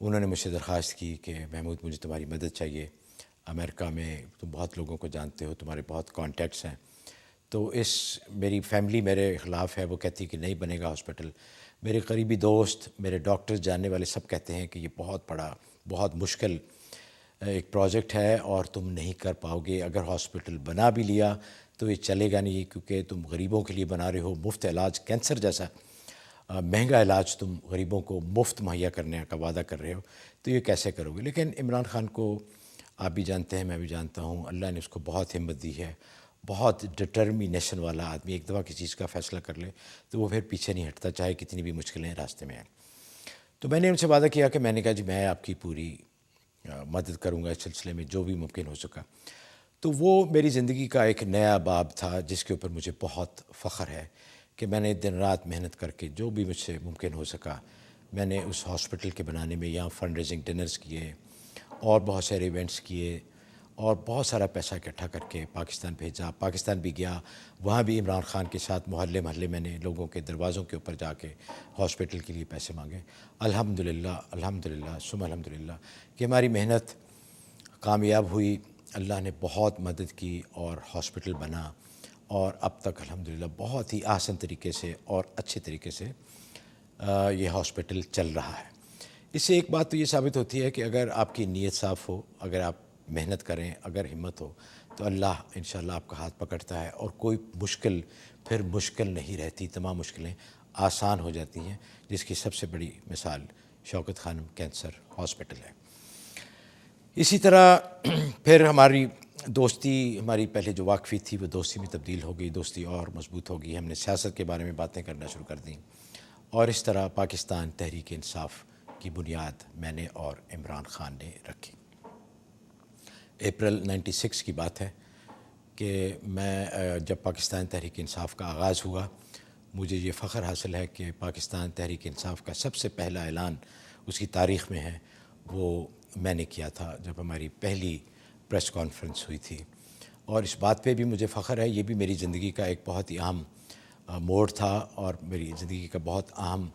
انہوں نے مجھ سے درخواست کی کہ محمود مجھے تمہاری مدد چاہیے، امریکہ میں تم بہت لوگوں کو جانتے ہو، تمہارے بہت کانٹیکٹس ہیں، تو میری فیملی میرے خلاف ہے، وہ کہتی ہے کہ نہیں بنے گا ہاسپٹل۔ میرے قریبی دوست، میرے ڈاکٹر جاننے والے سب کہتے ہیں کہ یہ بہت بڑا، بہت مشکل ایک پروجیکٹ ہے اور تم نہیں کر پاؤ گے، اگر ہاسپٹل بنا بھی لیا تو یہ چلے گا نہیں، کیونکہ تم غریبوں کے لیے بنا رہے ہو، مفت علاج، کینسر جیسا مہنگا علاج تم غریبوں کو مفت مہیا کرنے کا وعدہ کر رہے ہو، تو یہ کیسے کرو گے؟ لیکن عمران خان کو آپ بھی جانتے ہیں، میں بھی جانتا ہوں، اللہ نے اس کو بہت ہمت دی ہے، بہت ڈٹرمینیشن والا آدمی، ایک دفعہ کسی چیز کا فیصلہ کر لے تو وہ پھر پیچھے نہیں ہٹتا، چاہے کتنی بھی مشکلیں راستے میں ہیں۔ تو میں نے ان سے وعدہ کیا کہ میں نے کہا جی میں آپ کی پوری مدد کروں گا اس سلسلے میں، جو بھی ممکن ہو سکا۔ تو وہ میری زندگی کا ایک نیا باب تھا جس کے اوپر مجھے بہت فخر ہے کہ میں نے دن رات محنت کر کے جو بھی مجھ سے ممکن ہو سکا، میں نے اس ہاسپٹل کے بنانے میں یہاں فنڈ ریزنگ ڈنرز کیے اور بہت سارے ایونٹس کیے اور بہت سارا پیسہ اکٹھا کر کے پاکستان بھیجا، پاکستان بھی گیا، وہاں بھی عمران خان کے ساتھ محلے محلے میں نے لوگوں کے دروازوں کے اوپر جا کے ہاسپٹل کے لیے پیسے مانگے۔ الحمدللہ ثم الحمدللہ کہ ہماری محنت کامیاب ہوئی، اللہ نے بہت مدد کی اور ہاسپٹل بنا، اور اب تک الحمدللہ بہت ہی آسان طریقے سے اور اچھے طریقے سے یہ ہاسپٹل چل رہا ہے۔ اس سے ایک بات تو یہ ثابت ہوتی ہے کہ اگر آپ کی نیت صاف ہو، اگر آپ محنت کریں، اگر ہمت ہو، تو اللہ انشاءاللہ آپ کا ہاتھ پکڑتا ہے اور کوئی مشکل پھر مشکل نہیں رہتی، تمام مشکلیں آسان ہو جاتی ہیں، جس کی سب سے بڑی مثال شوکت خانم کینسر ہاسپٹل ہے۔ اسی طرح پھر ہماری دوستی، ہماری پہلے جو واقفی تھی وہ دوستی میں تبدیل ہو گئی، دوستی اور مضبوط ہو گئی، ہم نے سیاست کے بارے میں باتیں کرنا شروع کر دیں، اور اس طرح پاکستان تحریک انصاف کی بنیاد میں نے اور عمران خان نے رکھی۔ اپریل 96 کی بات ہے کہ میں جب پاکستان تحریک انصاف کا آغاز ہوا، مجھے یہ فخر حاصل ہے کہ پاکستان تحریک انصاف کا سب سے پہلا اعلان اس کی تاریخ میں ہے، وہ میں نے کیا تھا جب ہماری پہلی پریس کانفرنس ہوئی تھی، اور اس بات پہ بھی مجھے فخر ہے، یہ بھی میری زندگی کا ایک بہت ہی اہم موڑ تھا اور میری زندگی کا بہت اہم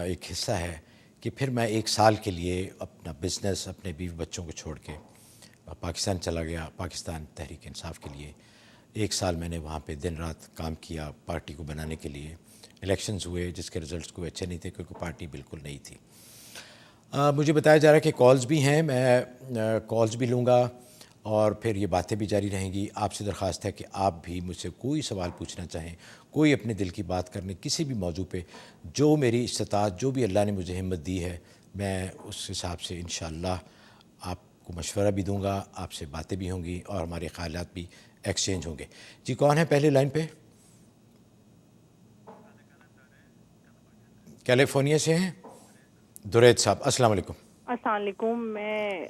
ایک حصہ ہے کہ پھر میں 1 سال کے لیے اپنا بزنس، اپنے بیوی بچوں کو چھوڑ کے پاکستان چلا گیا، پاکستان تحریک انصاف کے لیے۔ 1 سال میں نے وہاں پہ دن رات کام کیا پارٹی کو بنانے کے لیے۔ الیکشنز ہوئے جس کے رزلٹس کوئی اچھے نہیں تھے کیونکہ پارٹی بالکل نہیں تھی۔ مجھے بتایا جا رہا ہے کہ کالز بھی ہیں، میں کالز بھی لوں گا اور پھر یہ باتیں بھی جاری رہیں گی۔ آپ سے درخواست ہے کہ آپ بھی مجھ سے کوئی سوال پوچھنا چاہیں، کوئی اپنے دل کی بات کرنے، کسی بھی موضوع پہ، جو میری استطاعت، جو بھی اللہ نے مجھے ہمت دی ہے، میں اس حساب سے انشاءاللہ آپ کو مشورہ بھی دوں گا، آپ سے باتیں بھی ہوں گی اور ہمارے خیالات بھی ایکسچینج ہوں گے۔ جی کون ہے پہلے لائن پہ؟ کیلیفورنیا سے ہیں درید صاحب، السلام علیکم۔ السلام علیکم،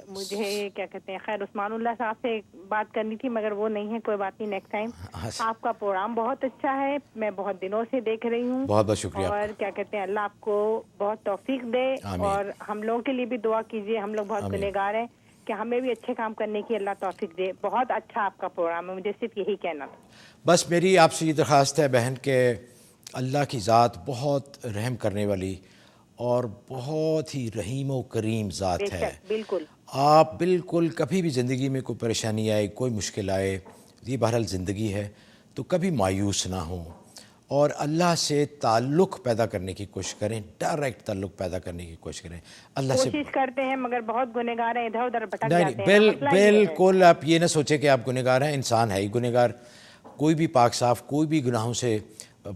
مجھے کیا کہتے ہیں، خیر عثمان اللہ صاحب سے بات کرنی تھی مگر وہ نہیں ہے، کوئی بات نہیں، نیکسٹ ٹائم۔ آپ کا پروگرام بہت اچھا ہے، میں بہت دنوں سے دیکھ رہی ہوں، بہت بہت شکریہ آپ اور کیا کہتے ہیں، اللہ آپ کو بہت توفیق دے، آمین۔ اور ہم لوگوں کے لیے بھی دعا کیجیے، ہم لوگ بہت آمین۔ گنہگار ہیں، کہ ہمیں بھی اچھے کام کرنے کی اللہ توفیق دے۔ بہت اچھا آپ کا پروگرام ہے، مجھے صرف یہی کہنا تھا۔ بس میری آپ سے یہ درخواست ہے بہن کہ اللہ کی ذات بہت رحم کرنے والی اور بہت ہی رحیم و کریم بے ذات ہے۔ شک، بالکل آپ بالکل کبھی بھی زندگی میں کوئی پریشانی آئے، کوئی مشکل آئے، یہ بہرحال زندگی ہے، تو کبھی مایوس نہ ہوں اور اللہ سے تعلق پیدا کرنے کی کوشش کریں، ڈائریکٹ تعلق پیدا کرنے کی کوشش کریں اللہ سے۔ کوشش کرتے ہیں مگر بہت گنہگار ہیں، ادھر ادھر بھٹک نہیں جاتے ہیں، مسئلہ یہ ہے۔ بالکل آپ یہ نہ سوچیں کہ آپ گنہگار ہیں، انسان ہے ہی گنہگار، کوئی بھی پاک صاف، کوئی بھی گناہوں سے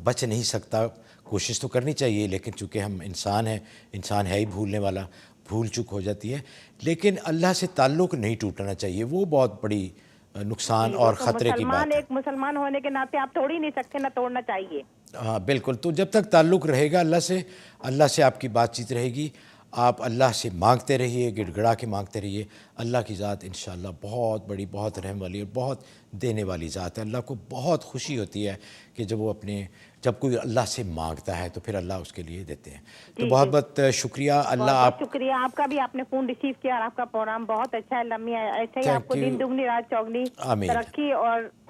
بچ نہیں سکتا، کوشش تو کرنی چاہیے، لیکن چونکہ ہم انسان ہیں، انسان ہے ہی بھولنے والا، بھول چک ہو جاتی ہے، لیکن اللہ سے تعلق نہیں ٹوٹنا چاہیے، وہ بہت بڑی نقصان وہ اور تو خطرے کی بات ہے۔ ایک مسلمان ہونے کے ناطے آپ توڑ ہی نہیں سکتے، نہ توڑنا چاہیے۔ ہاں بالکل، تو جب تک تعلق رہے گا اللہ سے آپ کی بات چیت رہے گی، آپ اللہ سے مانگتے رہیے، گڑ گڑا کے مانگتے رہیے، اللہ کی ذات انشاءاللہ بہت بڑی، بہت رحم والی اور بہت دینے والی ذات ہے۔ اللہ کو بہت خوشی ہوتی ہے کہ جب کوئی اللہ سے مانگتا ہے تو پھر اللہ اس کے لیے دیتے ہیں۔ تو جی بہت جی، بہت شکریہ، اللہ بہت بہت آپ شکریہ آپ کا بھی، آپ نے فون ریسیو کیا اور آپ کا پروگرام بہت اچھا ہے، لمحی ایسے ہی آپ تھینک کو یو، دن دگنی رات چوگنی آمین۔ ترقی اور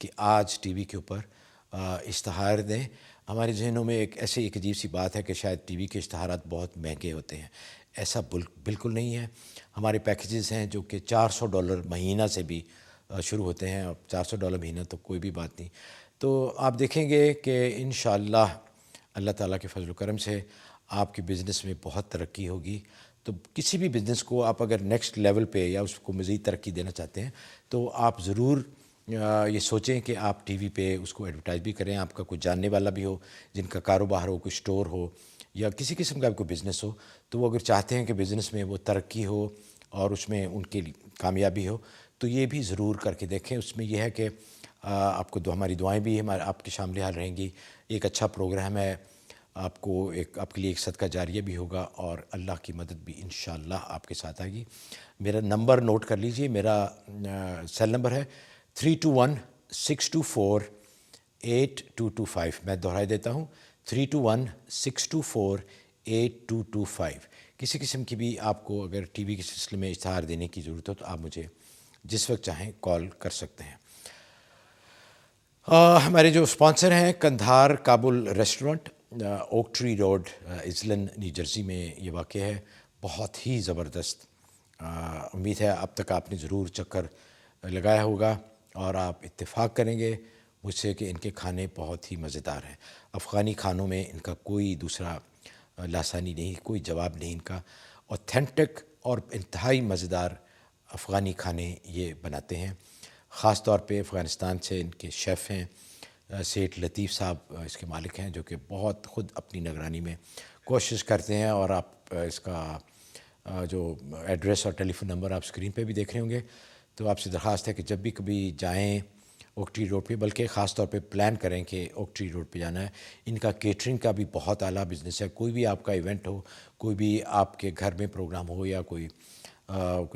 کہ آج ٹی وی کے اوپر اشتہار دیں. ہمارے ذہنوں میں ایک عجیب سی بات ہے کہ شاید ٹی وی کے اشتہارات بہت مہنگے ہوتے ہیں. ایسا بالکل نہیں ہے. ہمارے پیکیجز ہیں جو کہ $400 مہینہ سے بھی شروع ہوتے ہیں. اب $400 مہینہ تو کوئی بھی بات نہیں. تو آپ دیکھیں گے کہ انشاءاللہ اللہ تعالیٰ کے فضل و کرم سے آپ کے بزنس میں بہت ترقی ہوگی. تو کسی بھی بزنس کو آپ اگر نیکسٹ لیول پہ یا اس کو مزید ترقی دینا چاہتے ہیں تو آپ ضرور یہ سوچیں کہ آپ ٹی وی پہ اس کو ایڈورٹائز بھی کریں. آپ کا کوئی جاننے والا بھی ہو جن کا کاروبار ہو, کوئی اسٹور ہو یا کسی قسم کا کوئی بزنس ہو, تو وہ اگر چاہتے ہیں کہ بزنس میں وہ ترقی ہو اور اس میں ان کی کامیابی ہو تو یہ بھی ضرور کر کے دیکھیں. اس میں یہ ہے کہ آپ کو ہماری دعائیں بھی آپ کے شامل حال رہیں گی. ایک اچھا پروگرام ہے, آپ کے لیے ایک صدقہ جاریہ بھی ہوگا اور اللہ کی مدد بھی انشاءاللہ آپ کے ساتھ آئے گی. میرا نمبر نوٹ کر لیجئے. میرا سیل نمبر ہے 321-624-8225. میں دہرائے دیتا ہوں 321-624-8225. کسی قسم کی بھی آپ کو اگر ٹی وی کے سلسلے میں اشتہار دینے کی ضرورت ہو تو آپ مجھے جس وقت چاہیں کال کر سکتے ہیں. ہمارے جو اسپانسر ہیں قندھار کابل ریسٹورنٹ, اوک ٹری روڈ, ایزلن نیو جرسی میں یہ واقع ہے. بہت ہی زبردست. امید ہے اب تک آپ نے ضرور چکر لگایا ہوگا اور آپ اتفاق کریں گے مجھ سے کہ ان کے کھانے بہت ہی مزیدار ہیں. افغانی کھانوں میں ان کا کوئی دوسرا لاسانی نہیں, کوئی جواب نہیں. ان کا اوتھینٹک اور انتہائی مزیدار افغانی کھانے یہ بناتے ہیں. خاص طور پہ افغانستان سے ان کے شیف ہیں سیٹھ لطیف صاحب اس کے مالک ہیں, جو کہ بہت خود اپنی نگرانی میں کوشش کرتے ہیں. اور آپ اس کا جو ایڈریس اور ٹیلی فون نمبر آپ اسکرین پہ بھی دیکھ رہے ہوں گے. تو آپ سے درخواست ہے کہ جب بھی کبھی جائیں اوک ٹری روڈ پہ, بلکہ خاص طور پہ پلان کریں کہ اوک ٹری روڈ پہ جانا ہے. ان کا کیٹرنگ کا بھی بہت اعلیٰ بزنس ہے. کوئی بھی آپ کا ایونٹ ہو, کوئی بھی آپ کے گھر میں پروگرام ہو یا کوئی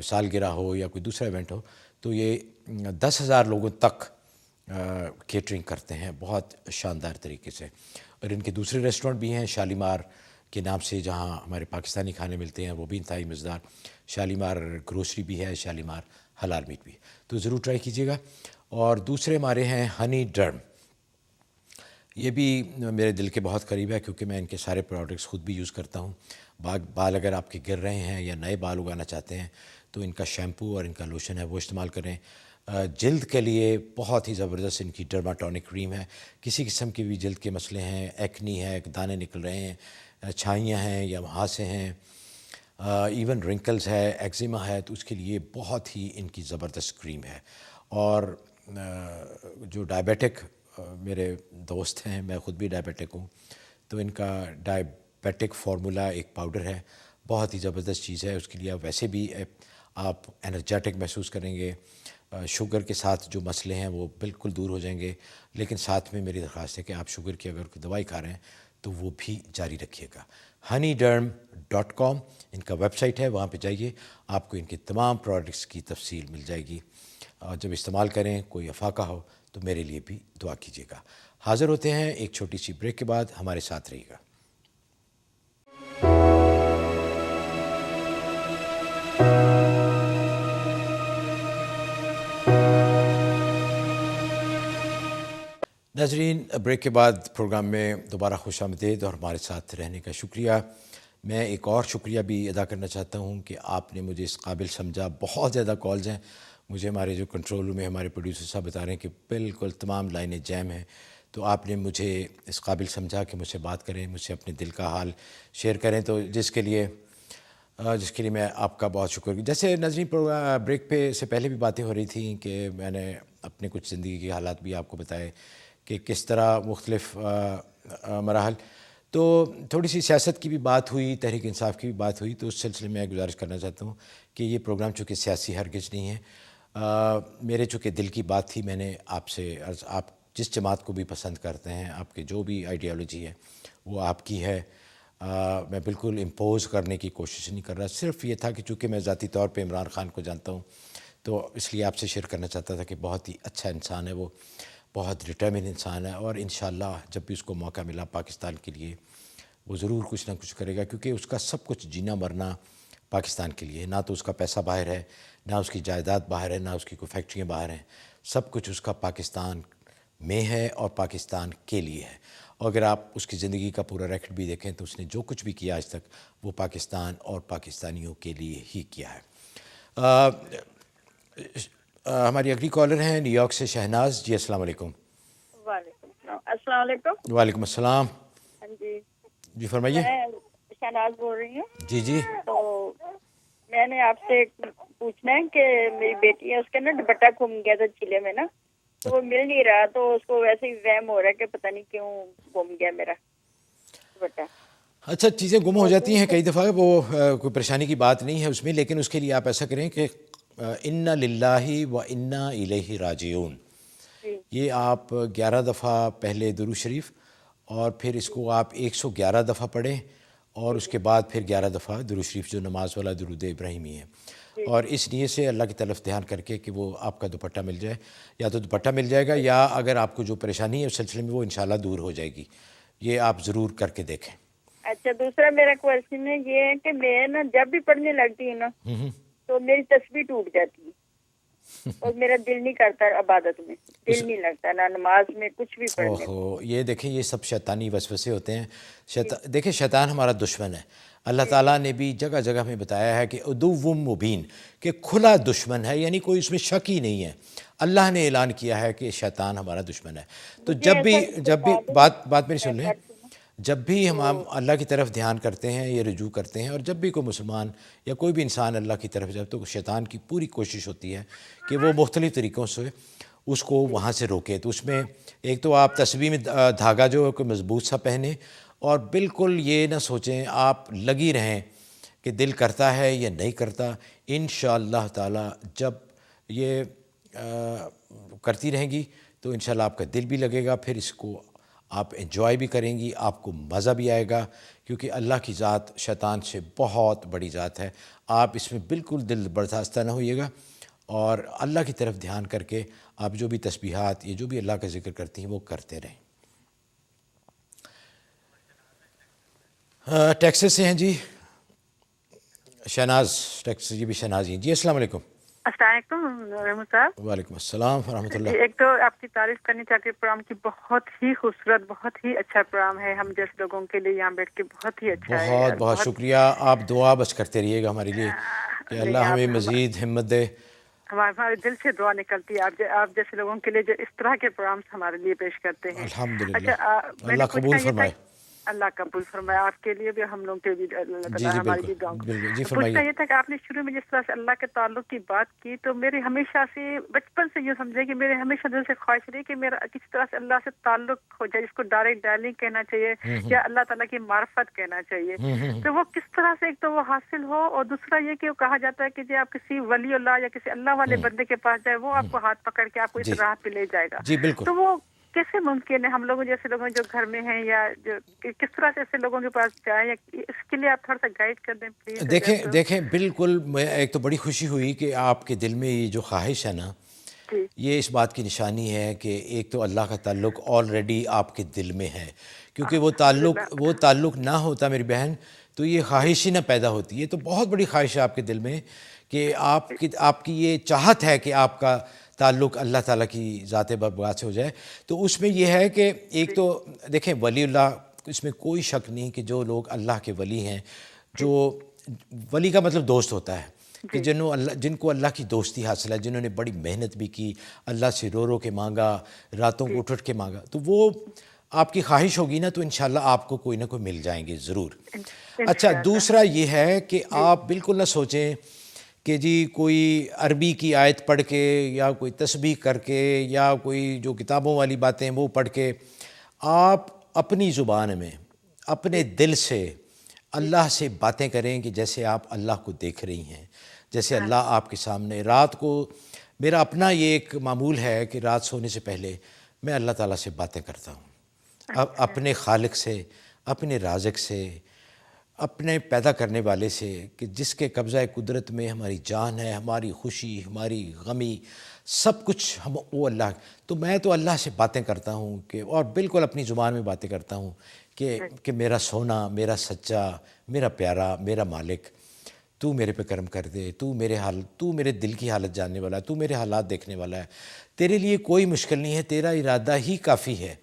سالگرہ ہو یا کوئی دوسرا ایونٹ ہو, تو یہ 10,000 لوگوں تک کیٹرنگ کرتے ہیں بہت شاندار طریقے سے. اور ان کے دوسرے ریسٹورنٹ بھی ہیں شالیمار کے نام سے, جہاں ہمارے پاکستانی کھانے ملتے ہیں, وہ بھی انتہائی مزیدار. شالیمار گروسری بھی ہے, شالیمار حلال میٹ بھی ہے, تو ضرور ٹرائی کیجیے گا. اور دوسرے ہمارے ہیں ہنی ڈرم. یہ بھی میرے دل کے بہت قریب ہے کیونکہ میں ان کے سارے پروڈکٹس خود بھی یوز کرتا ہوں. بال اگر آپ کے گر رہے ہیں یا نئے بال اگانا چاہتے ہیں تو ان کا شیمپو اور ان کا لوشن ہے وہ استعمال کریں. جلد کے لیے بہت ہی زبردست ان کی ڈرماٹونک کریم ہے. کسی قسم کے بھی جلد کے مسئلے ہیں, ایکنی ہے, دانے نکل رہے ہیں, چھائیاں ہیں یا وہاں سے ہیں, ایون رنکلز ہے, ایگزیما ہے, تو اس کے لیے بہت ہی ان کی زبردست کریم ہے. اور جو ڈائبیٹک میرے دوست ہیں, میں خود بھی ڈائبیٹک ہوں, تو ان کا ڈائبیٹک فارمولا ایک پاؤڈر ہے, بہت ہی زبردست چیز ہے. اس کے لیے ویسے بھی آپ انرجیٹک محسوس کریں گے. شوگر کے ساتھ جو مسئلے ہیں وہ بالکل دور ہو جائیں گے. لیکن ساتھ میں میری درخواست ہے کہ آپ شوگر کی اگر کوئی دوائی کھا رہے ہیں تو وہ بھی جاری رکھیے گا. honeyderm.com ان کا ویب سائٹ ہے, وہاں پہ جائیے, آپ کو ان کے تمام پروڈکٹس کی تفصیل مل جائے گی. اور جب استعمال کریں کوئی افاقہ ہو تو میرے لیے بھی دعا کیجیے گا. حاضر ہوتے ہیں ایک چھوٹی سی بریک کے بعد, ہمارے ساتھ رہیے گا. ناظرین, بریک کے بعد پروگرام میں دوبارہ خوش آمدید اور ہمارے ساتھ رہنے کا شکریہ. میں ایک اور شکریہ بھی ادا کرنا چاہتا ہوں کہ آپ نے مجھے اس قابل سمجھا. بہت زیادہ کالز ہیں مجھے, ہمارے جو کنٹرول روم میں ہمارے پروڈیوسر صاحب بتا رہے ہیں کہ بالکل تمام لائنیں جیم ہیں. تو آپ نے مجھے اس قابل سمجھا کہ مجھ سے بات کریں, مجھ سے اپنے دل کا حال شیئر کریں, تو جس کے لیے میں آپ کا بہت شکر. جیسے ناظرین بریک پہ سے پہلے بھی باتیں ہو رہی تھیں کہ میں نے اپنے کچھ زندگی کے حالات بھی آپ کو بتائے کہ کس طرح مختلف مراحل. تو تھوڑی سی سیاست کی بھی بات ہوئی, تحریک انصاف کی بھی بات ہوئی. تو اس سلسلے میں گزارش کرنا چاہتا ہوں کہ یہ پروگرام چونکہ سیاسی ہرگز نہیں ہے, میرے چونکہ دل کی بات تھی, میں نے آپ سے آپ جس جماعت کو بھی پسند کرتے ہیں, آپ کے جو بھی آئیڈیالوجی ہے وہ آپ کی ہے. میں بالکل امپوز کرنے کی کوشش نہیں کر رہا. صرف یہ تھا کہ چونکہ میں ذاتی طور پہ عمران خان کو جانتا ہوں تو اس لیے آپ سے شیئر کرنا چاہتا تھا کہ بہت ہی اچھا انسان ہے, وہ بہت ڈٹرمن انسان ہے, اور انشاءاللہ جب بھی اس کو موقع ملا پاکستان کے لیے وہ ضرور کچھ نہ کچھ کرے گا. کیونکہ اس کا سب کچھ جینا مرنا پاکستان کے لیے. نہ تو اس کا پیسہ باہر ہے, نہ اس کی جائیداد باہر ہے, نہ اس کی کوئی فیکٹریاں باہر ہیں. سب کچھ اس کا پاکستان میں ہے اور پاکستان کے لیے ہے. اور اگر آپ اس کی زندگی کا پورا ریکارڈ بھی دیکھیں تو اس نے جو کچھ بھی کیا آج تک وہ پاکستان اور پاکستانیوں کے لیے ہی کیا ہے. ہماری اگلی کالر ہیں نیو یارک سے شہناز جی. السلام علیکم. وعلیکم السلام. السلام علیکم. وعلیکم السلام. ہاں جی جی فرمائیے. میں شہناز بول رہی ہوں. جی جی. تو میں نے آپ سے پوچھنا ہے کہ میری بیٹی ہے, اس کا نا دوپٹہ گم گیا تھا چیلے میں نا, تو وہ مل نہیں رہا, تو اس کو ویسے ہی وہم ہو رہا ہے کہ پتہ نہیں کیوں گم گیا میرا دوپٹہ. اچھا, چیزیں گم ہو جاتی ہیں کئی دفعہ, وہ کوئی پریشانی کی بات نہیں ہے اس میں, لیکن اس کے لیے آپ ایسا کریں کہ انا للہ و انا الیہ راجعون, یہ آپ 11 دفعہ پہلے درود شریف اور پھر اس کو آپ 111 دفعہ پڑھیں, اور اس کے بعد پھر 11 دفعہ درود شریف جو نماز والا درود ابراہیمی ہے, اور اس نیت سے اللہ کی طرف دھیان کر کے کہ وہ آپ کا دوپٹہ مل جائے, یا تو دوپٹہ مل جائے گا, یا اگر آپ کو جو پریشانی ہے اس سلسلے میں وہ انشاءاللہ دور ہو جائے گی. یہ آپ ضرور کر کے دیکھیں. اچھا, دوسرا میرا کوشچن ہے یہ ہے کہ میں نا جب بھی پڑھنے لگتی ہوں نا تو میری تسبیح ٹوٹ جاتی ہے, اور میرا دل نہیں کرتا عبادت میں, دل نہیں لگتا نہ نماز میں کچھ بھی پڑھنے. یہ دیکھیں, یہ سب شیطانی وسوسے ہوتے ہیں. دیکھیں شیطان ہمارا دشمن ہے. اللہ تعالیٰ نے بھی جگہ جگہ میں بتایا ہے کہ عدو مبین, کہ کھلا دشمن ہے, یعنی کوئی اس میں شک ہی نہیں ہے. اللہ نے اعلان کیا ہے کہ شیطان ہمارا دشمن ہے. تو جب بھی بات میری سن لیں, جب بھی ہم اللہ کی طرف دھیان کرتے ہیں, یہ رجوع کرتے ہیں, اور جب بھی کوئی مسلمان یا کوئی بھی انسان اللہ کی طرف جائے, تو شیطان کی پوری کوشش ہوتی ہے کہ وہ مختلف طریقوں سے اس کو وہاں سے روکے. تو اس میں ایک تو آپ تسبیح میں دھاگا جو ہے کوئی مضبوط سا پہنیں, اور بالکل یہ نہ سوچیں, آپ لگی رہیں کہ دل کرتا ہے یا نہیں کرتا. انشاءاللہ تعالی جب یہ کرتی رہیں گی تو انشاءاللہ آپ کا دل بھی لگے گا, پھر اس کو آپ انجوائے بھی کریں گی, آپ کو مزہ بھی آئے گا, کیونکہ اللہ کی ذات شیطان سے بہت بڑی ذات ہے. آپ اس میں بالکل دل برداشتہ نہ ہوئیے گا, اور اللہ کی طرف دھیان کر کے آپ جو بھی تسبیحات, یہ جو بھی اللہ کا ذکر کرتی ہیں وہ کرتے رہیں. ٹیکسس سے ہیں جی شہناز, ٹیکسس جی بھی شہناز جی. السلام علیکم. السلام علیکم رحمت صاحب. وعلیکم السلام ورحمۃ اللہ. ایک تو آپ کی تعریف کرنی چاہتی ہوں, پروگرام کی بہت ہی خوبصورت, بہت ہی اچھا پروگرام ہے, ہم جیسے لوگوں کے لیے یہاں بیٹھ کے بہت ہی اچھا ہے. بہت بہت شکریہ. آپ دعا بس کرتے رہیے گا ہمارے لیے کہ اللہ ہمیں مزید ہمت دے. ہمارے دل سے دعا نکلتی ہے آپ جیسے لوگوں کے لیے جو اس طرح کے پروگرامس ہمارے لیے پیش کرتے ہیں. الحمدللہ, اللہ قبول فرمائے. اللہ قبول فرمائے آپ کے لیے بھی, ہم لوگوں کے بھی, اللہ تعالیٰ ہماری بھی دعاؤں. جی فرمائیے. پوچھنا یہ تھا کہ آپ نے شروع میں جس طرح سے اللہ کے تعلق کی بات کی, تو میری ہمیشہ سے بچپن سے یہ سمجھے کہ میرے ہمیشہ دل سے خواہش رہی کہ میرا کسی طرح سے اللہ سے تعلق ہو جائے, جس کو ڈائریکٹ ڈائلنگ کہنا چاہیے یا اللہ تعالیٰ کی معرفت کہنا چاہیے. تو وہ کس طرح سے ایک تو وہ حاصل ہو, اور دوسرا یہ کہ وہ کہا جاتا ہے کہ جب آپ کسی ولی اللہ یا کسی اللہ والے بندے کے پاس جائے, وہ آپ کو ہاتھ پکڑ کے آپ کو اس راہ پہ لے جائے گا. جی بالکل. تو وہ کیسے ممکن ہے ہم لوگوں جیسے لوگوں جو گھر میں ہیں, یا جو کس طرح سے ایسے لوگوں کے پاس جائیں, یا اس کے لیے آپ تھوڑا سا گائیڈ کر دیں پلیز. دیکھیں بالکل, ایک تو بڑی خوشی ہوئی کہ آپ کے دل میں یہ جو خواہش ہے نا, یہ اس بات کی نشانی ہے کہ ایک تو اللہ کا تعلق آلریڈی آپ کے دل میں ہے, کیونکہ وہ تعلق نہ ہوتا میری بہن تو یہ خواہش ہی نہ پیدا ہوتی. یہ تو بہت بڑی خواہش ہے آپ کے دل میں کہ آپ کی یہ چاہت ہے کہ آپ کا تعلق اللہ تعالیٰ کی ذات بات سے ہو جائے. تو اس میں یہ ہے کہ ایک تو دیکھیں ولی اللہ, اس میں کوئی شک نہیں کہ جو لوگ اللہ کے ولی ہیں, جو ولی کا مطلب دوست ہوتا ہے, کہ جن کو اللہ کی دوستی حاصل ہے, جنہوں نے بڑی محنت بھی کی, اللہ سے رو رو کے مانگا, راتوں کو اٹھ کے مانگا, تو وہ آپ کی خواہش ہوگی نا, تو انشاءاللہ آپ کو کوئی نہ کوئی مل جائیں گے ضرور. اچھا, دوسرا یہ ہے کہ آپ بالکل نہ سوچیں کہ جی کوئی عربی کی آیت پڑھ کے یا کوئی تسبیح کر کے یا کوئی جو کتابوں والی باتیں وہ پڑھ کے, آپ اپنی زبان میں اپنے دل سے اللہ سے باتیں کریں کہ جیسے آپ اللہ کو دیکھ رہی ہیں, جیسے اللہ آپ کے سامنے. رات کو میرا اپنا یہ ایک معمول ہے کہ رات سونے سے پہلے میں اللہ تعالیٰ سے باتیں کرتا ہوں, اپنے خالق سے, اپنے رازق سے, اپنے پیدا کرنے والے سے, کہ جس کے قبضہ قدرت میں ہماری جان ہے, ہماری خوشی, ہماری غمی, سب کچھ وہ اللہ. تو میں تو اللہ سے باتیں کرتا ہوں کہ, اور بالکل اپنی زبان میں باتیں کرتا ہوں کہ میرا سونا, میرا سچا, میرا پیارا, میرا مالک. تو میرے پہ کرم کر دے، تو میرے دل کی حالت جاننے والا ہے، تو میرے حالات دیکھنے والا ہے، تیرے لیے کوئی مشکل نہیں ہے، تیرا ارادہ ہی کافی ہے۔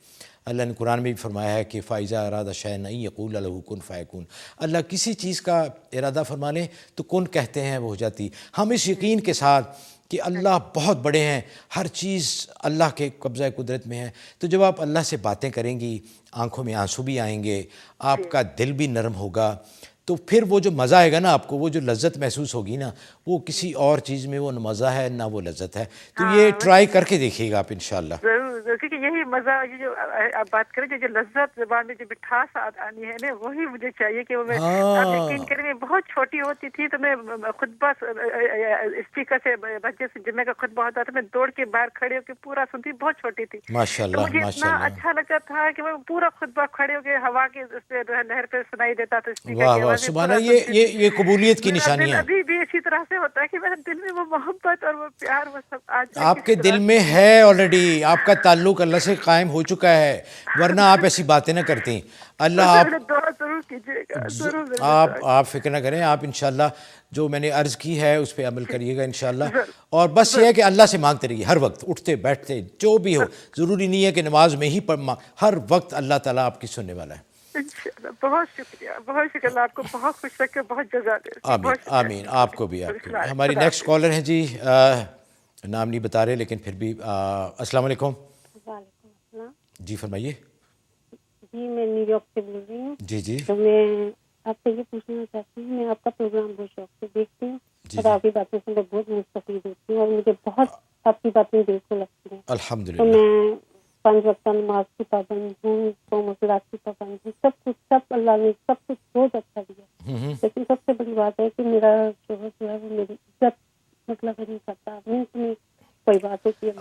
اللہ نے قرآن میں بھی فرمایا ہے کہ فائزہ ارادہ شیئن ان یقول لہ کن فیکون، اللہ کسی چیز کا ارادہ فرما لیں تو کن کہتے ہیں وہ ہو جاتی۔ ہم اس یقین کے ساتھ کہ اللہ بہت بڑے ہیں، ہر چیز اللہ کے قبضہ قدرت میں ہے، تو جب آپ اللہ سے باتیں کریں گی آنکھوں میں آنسو بھی آئیں گے، آپ کا دل بھی نرم ہوگا، تو پھر وہ جو مزہ آئے گا نا آپ کو، وہ جو لذت محسوس ہوگی نا، وہ کسی اور چیز میں وہ نہ مزہ ہے نہ وہ لذت ہے۔ تو یہ ٹرائی کر کے دیکھیے گا آپ انشاءاللہ۔ ضرور، کیونکہ یہی مزہ، یہ جو آپ بات کریں جو لذت زبان میں جو مٹھاس آنی ہے نا، وہی مجھے چاہیے کہ وہ میں، آپ یقین کریں میں بہت چھوٹی ہوتی تھی تو میں خطبہ اسپیکر سے بچے سے جمعے کا خطبہ ہوتا تھا، میں دوڑ کے باہر کھڑے ہو کے پورا سنتی، بہت چھوٹی تھی، ماشاءاللہ تو مجھے اتنا ماشاءاللہ، اچھا لگتا تھا کہ میں پورا خطبہ کھڑے ہو کے ہوا کے اس پہ لہر پہ سنائی دیتا تھا، اسپیکر واہ کی واہ آواز میں سبحان پورا اللہ، سنتی تھی۔ یہ قبولیت کی میرا دل نشانیاں ابھی بھی اسی طرح سے ہوتا ہے کہ میرے دل میں وہ محبت اور وہ پیار وہ سب آج تک آپ کے دل میں ہے آلریڈی، آپ کا تعلق اللہ سے قائم ہو چکا ہے، ورنہ آپ ایسی باتیں نہ کرتی۔ اللہ آپ دعا ضرور کیجیے گا، ضرور آپ فکر نہ کریں، آپ انشاءاللہ جو میں نے عرض کی ہے اس پہ عمل کریے گا انشاءاللہ، اور بس یہ ہے کہ اللہ سے مانگتے رہیے ہر وقت، اٹھتے بیٹھتے جو بھی ہو، ضروری نہیں ہے کہ نماز میں ہی ہر وقت اللہ تعالیٰ آپ کی سننے والا ہے۔ انشاءاللہ۔ بہت شکریہ، بہت شکریہ، اللہ آپ کو بہت خوش رکھے، بہت جزا دے۔ آمین آمین، آپ کو بھی، آپ کو بھی۔ ہماری نیکسٹ کالر ہیں جی، نام نہیں بتا رہے لیکن پھر بھی السلام علیکم۔ وعلیکم السلام جی فرمائیے۔ جی، میں نیو یارک سے بول رہی ہوں۔ جی جی تو میں آپ سے یہ پوچھنا چاہتی ہوں، میں آپ کا پروگرام بہت شوق سے دیکھتی ہوں اور آپ کی باتیں سن کر بہت مستفید ہوتی ہوں اور مجھے بہت آپ کی باتیں دل کو لگتی ہیں۔ تو الحمدللہ۔ میں 5 وقت نماز کی پابند ہوں، تو مسلات کی پابند ہوں، سب اللہ نے سب کچھ بہت اچھا دیا، لیکن سب سے بڑی بات ہے کہ میرا شوہر جو ہے وہ میری عزت مطلب نہیں کرتا، میں کوئی بات ہوتی ہے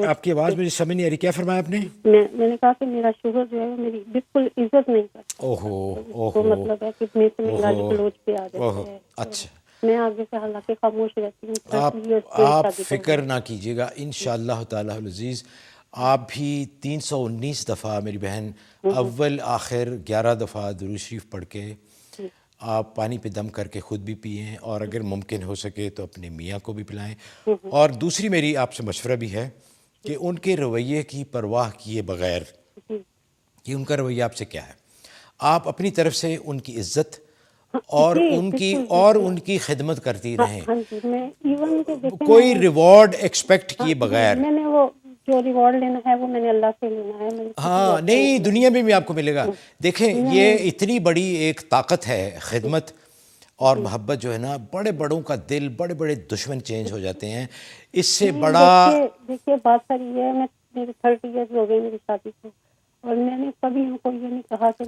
آپ کی آواز مجھے سمجھ نہیں آ رہی، کیا فرمایا آپ نے؟ میں نے کہا کہ میرا شوہر جو ہے وہ میری بالکل عزت نہیں کرتا، اوہو تو مطلب ہے کہ میں سے گالی گلوچ پہ آ جاتا ہے، اچھا، میں آگے سے حالانکہ خاموش رہتی ہوں۔ آپ فکر نہ کیجیے گا انشاءاللہ تعالیٰ العزیز، آپ بھی 319 دفعہ میری بہن اول آخر 11 دفعہ درود شریف پڑھ کے آپ پانی پہ دم کر کے خود بھی پئیں، اور اگر ممکن ہو سکے تو اپنے میاں کو بھی پلائیں۔ اور دوسری میری آپ سے مشورہ بھی ہے کہ ان کے رویے کی پرواہ کیے بغیر کہ ان کا رویہ آپ سے کیا ہے، آپ اپنی طرف سے ان کی عزت اور ان کی خدمت کرتی رہیں، کوئی ریوارڈ ایکسپیکٹ کیے بغیر۔ میں نے وہ جو ریوارڈ لینا ہے وہ میں نے اللہ سے لینا ہے۔ ہاں نہیں، دنیا میں بھی آپ کو ملے گا۔ دیکھیں یہ اتنی بڑی ایک طاقت ہے خدمت اور محبت جو ہے نا، بڑے بڑوں کا دل، بڑے بڑے دشمن چینج ہو جاتے ہیں، اس سے بڑا۔ دیکھیے بات ساری یہ ہے، میرے 30 ایئرز ہو گئے میری شادی کو، اور میں نے کبھی ان کو یہ نہیں کہا کہ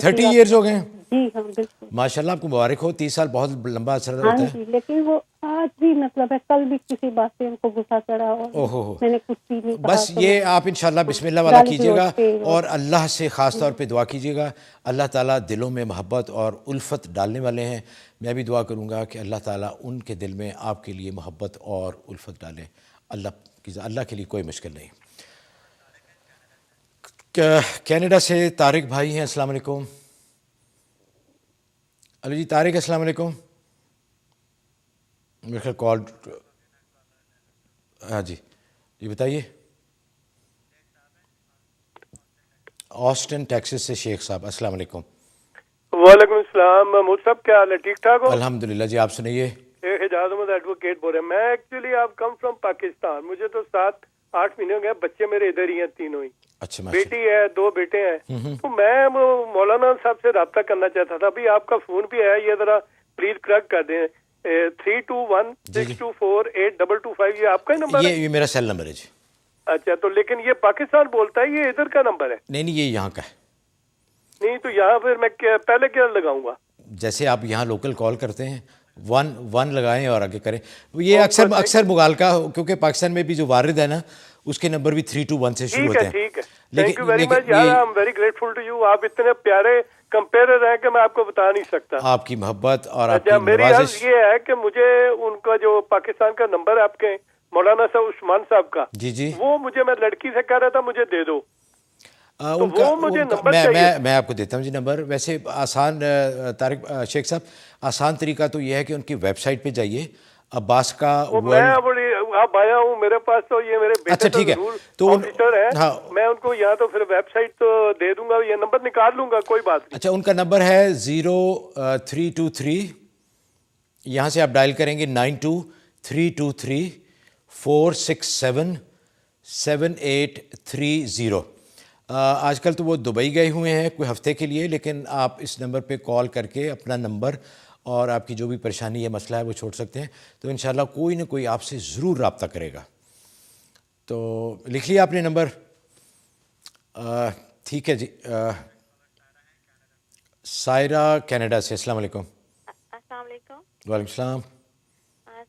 30 ایئرز ہو گئے؟ جی ہاں بالکل، ماشاءاللہ، آپ کو مبارک ہو، 30 سال بہت لمبا عرصہ ہوتا ہے۔ ہاں جی، لیکن وہ آج بھی مطلب ہے، کل بھی کسی بات سے ان کو غصہ چڑھا اور میں نے کچھ بھی نہیں کہا۔ بس یہ آپ انشاءاللہ بسم اللہ والا کیجیے گا اور اللہ سے خاص طور پہ دعا کیجیے گا، اللہ تعالیٰ دلوں میں محبت اور الفت ڈالنے والے ہیں۔ میں بھی دعا کروں گا کہ اللہ تعالیٰ ان کے دل میں آپ کے لیے محبت اور الفت ڈالے۔ اللہ کے لیے کوئی مشکل نہیں۔ کینیڈا سے طارق بھائی ہیں، السلام علیکم۔ ہلو جی طارق، السلام علیکم۔ میرے خیال کال، ہاں جی جی بتائیے۔ آسٹن ٹیکسس سے شیخ صاحب، السلام علیکم۔ وعلیکم السلام محمود صاحب، کیا حال ہے؟ ٹھیک ٹھاک ہو؟ الحمدللہ جی، آپ سنائیے۔ حجاز احمد ایڈوکیٹ بول رہے ہیں۔ میں ایکچولی آپ کم فرام پاکستان، مجھے تو 7-8 مہینے ہو گئے، بچے میرے ادھر ہی ہیں تینوں ہی، اچھا بیٹی ہے 2 بیٹے ہیں۔ تو میں مولانا صاحب سے رابطہ کرنا چاہتا تھا، ابھی آپ کا فون بھی ہے، یہ ذرا پلیز کریکٹ کر دیں۔ 3216282225 یہ آپ کا ہی نمبر ہے؟ یہ میرا سیل نمبر ہے جی۔ اچھا، تو لیکن یہ پاکستان بولتا ہے، یہ ادھر کا نمبر ہے؟ نہیں یہ یہاں کا ہے۔ نہیں تو یہاں پھر میں پہلے کیا لگاؤں گا؟ جیسے آپ یہاں لوکل کال کرتے ہیں 1 لگائیں اور آگے کریں۔ یہ اکثر مغالکہ، کیونکہ پاکستان میں بھی جو وارد ہے نا، اس کے نمبر بھی 321 سے شروع ہوتے ہیں۔ ٹھیک ہے، تھینک یو ویری مچ یار، I am very grateful to you. آپ اتنے پیارے کمپیرر ہیں کہ میں آپ کو بتا نہیں سکتا۔ آپ کی محبت اور آپ کی میری نوازش۔ عرض یہ ہے کہ مجھے ان کا جو پاکستان کا نمبر ہے آپ کے مولانا صاحب عثمان صاحب کا، جی جی، وہ مجھے، میں لڑکی سے کہہ رہا تھا مجھے دے دو۔ تو وہ مجھے نمبر چاہیے. میں آپ کو دیتا ہوں جی نمبر. ویسے آسان طارق شیخ صاحب آسان طریقہ تو یہ ہے کہ ان کی ویب سائٹ پہ جائیے عباس کا میں اب آیا ہوں میرے پاس تو یہ میرے بیٹے تو ضرور آفیسر ہیں, میں ان کو یہاں تو پھر ویب سائٹ تو دے دوں گا, یہ نمبر نکال لوں گا, کوئی بات نہیں. اچھا ان کا نمبر ہے 0323, یہاں سے آپ ڈائل کریں گے 92-323-467-7830. آج کل تو وہ دبئی گئے ہوئے ہیں کوئی ہفتے کے لیے, لیکن آپ اس نمبر پہ کال کر کے اپنا نمبر اور آپ کی جو بھی پریشانی یا مسئلہ ہے وہ چھوڑ سکتے ہیں. تو انشاءاللہ کوئی نہ کوئی آپ سے ضرور رابطہ کرے گا. تو لکھ لیا آپ نے نمبر؟ ٹھیک ہے جی. سائرہ کینیڈا سے. السلام علیکم. السلام علیکم. وعلیکم السلام.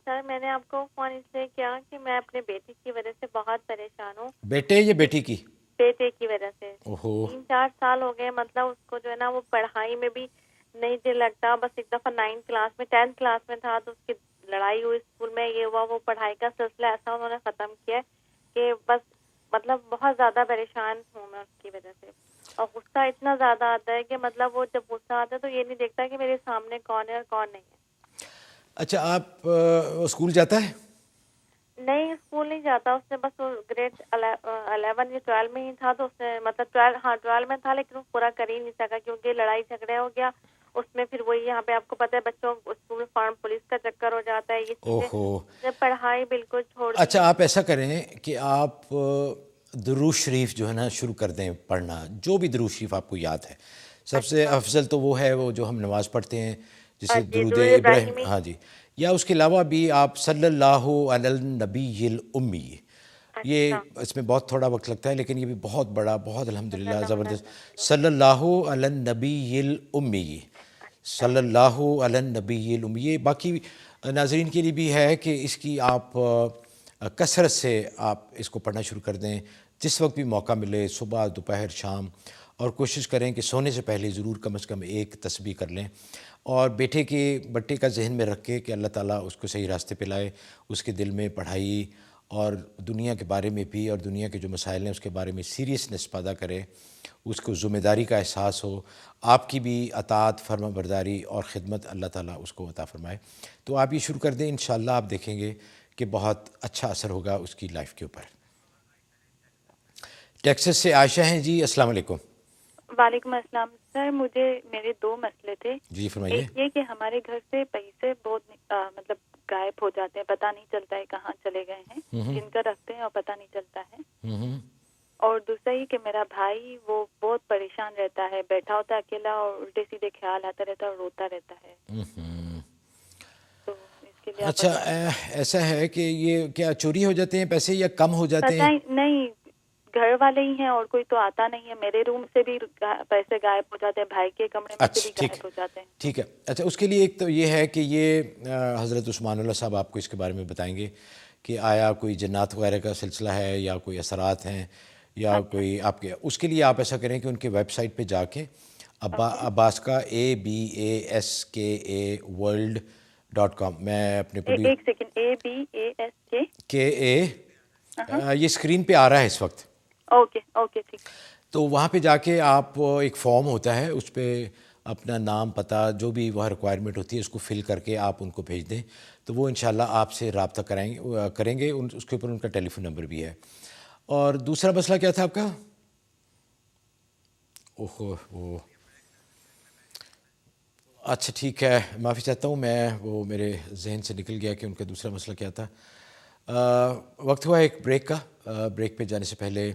سر میں نے آپ کو فون اس لیے کیا کہ میں اپنے بیٹی کی وجہ سے بہت پریشان ہوں. بیٹے یا بیٹی کی؟ بیٹے کی وجہ سے. 3-4 سال ہو گئے, مطلب اس کو جو ہے نا وہ پڑھائی میں بھی نہیں دل لگتا. بس ایک دفعہ 9th کلاس میں 10th کلاس میں تھا تو اس کی لڑائی ہوئی اسکول میں, یہ ہوا وہ پڑھائی کا سلسلہ ایسا انہوں نے ختم کیا کہ بس مطلب بہت زیادہ پریشان ہوں میں اس کی وجہ سے. اور غصہ اتنا زیادہ آتا ہے کہ مطلب وہ جب غصہ آتا ہے تو یہ نہیں دیکھتا کہ میرے سامنے کون ہے اور کون نہیں ہے. اچھا آپ اسکول جاتا ہے؟ نہیں اسکول نہیں جاتا, اس نے بس وہ گریڈ 11 یا 12 میں ہی تھا تو اس نے مطلب 12 میں تھا لیکن وہ پورا کر ہی نہیں سکا کیونکہ لڑائی جھگڑے ہو گیا اس میں. پھر وہی یہاں پہ آپ کو پتہ ہے بچوں اسکول فارم پولیس کا چکر ہو جاتا ہے, یہ چیزیں پڑھائی بالکل چھوڑ. اچھا آپ ایسا کریں کہ آپ درود شریف جو ہے نا شروع کر دیں پڑھنا, جو بھی درود شریف آپ کو یاد ہے. سب سے افضل تو وہ ہے وہ جو ہم نماز پڑھتے ہیں جسے درود ابراہیم. ہاں جی. یا اس کے علاوہ بھی آپ صلی اللہ علی النبی الامی, یہ اس میں بہت تھوڑا وقت لگتا ہے لیکن یہ بھی بہت بڑا, بہت الحمدللہ زبردست. صلی اللہ علی النبی الامی, صلی اللہ علی النبی الامی. یہ باقی ناظرین کے لیے بھی ہے کہ اس کی آپ کثرت سے آپ اس کو پڑھنا شروع کر دیں جس وقت بھی موقع ملے, صبح دوپہر شام. اور کوشش کریں کہ سونے سے پہلے ضرور کم از کم ایک تسبیح کر لیں. اور بیٹے کا ذہن میں رکھ کے کہ اللہ تعالیٰ اس کو صحیح راستے پہ لائے, اس کے دل میں پڑھائی اور دنیا کے بارے میں بھی اور دنیا کے جو مسائل ہیں اس کے بارے میں سیریسنس پیدا کرے, اس کو ذمہ داری کا احساس ہو, آپ کی بھی اطاعت فرما برداری اور خدمت اللہ تعالیٰ اس کو عطا فرمائے. تو آپ یہ شروع کر دیں, انشاءاللہ آپ دیکھیں گے کہ بہت اچھا اثر ہوگا اس کی لائف کے اوپر. ٹیکسس سے عائشہ ہیں جی. السلام علیکم. وعلیکم السلام. سر مجھے میرے 2 مسئلے تھے. جی فرمائیے. ایک یہ کہ ہمارے گھر سے پیسے بہت مطلب غائب ہو جاتے ہیں, پتہ نہیں چلتا ہے کہاں چلے گئے ہیں, جن کا رکھتے ہیں اور پتہ نہیں چلتا ہے. اور دوسرا یہ کہ میرا بھائی وہ بہت پریشان رہتا ہے, بیٹھا ہوتا ہے اکیلا اور الٹے سیدھے خیال آتا رہتا ہے اور روتا رہتا ہے. تو اس کے لیے اچھا ایسا ہے کہ یہ کیا چوری ہو جاتے ہیں پیسے یا کم ہو جاتے ہیں؟ نہیں, گھر والے ہی ہیں اور کوئی تو آتا نہیں ہے. میرے روم سے بھی پیسے غائب ہو جاتے ہیں, بھائی کے کمرے میں سے بھی غائب ہو جاتے ہیں. ٹھیک ہے. اچھا اس کے لیے ایک تو یہ ہے کہ یہ حضرت عثمان اللہ صاحب آپ کو اس کے بارے میں بتائیں گے کہ آیا کوئی جنات وغیرہ کا سلسلہ ہے یا کوئی اثرات ہیں یا کوئی آپ کے. اس کے لیے آپ ایسا کریں کہ ان کے ویب سائٹ پہ جا کے عباس کا ABASKA میں اپنے ایک سیکنڈ ABASKA یہ اسکرین پہ آ رہا ہے اس وقت. اوکے ٹھیک. تو وہاں پہ جا کے آپ ایک فارم ہوتا ہے اس پہ اپنا نام پتہ جو بھی وہاں ریکوائرمنٹ ہوتی ہے اس کو فل کر کے آپ ان کو بھیج دیں تو وہ انشاءاللہ آپ سے رابطہ کریں گے. اس کے اوپر ان کا ٹیلی فون نمبر بھی ہے. اور دوسرا مسئلہ کیا تھا آپ کا؟ اچھا ٹھیک ہے, معافی چاہتا ہوں میں وہ میرے ذہن سے نکل گیا کہ ان کا دوسرا مسئلہ کیا تھا. وقت ہوا ایک بریک کا. بریک پہ جانے سے پہلے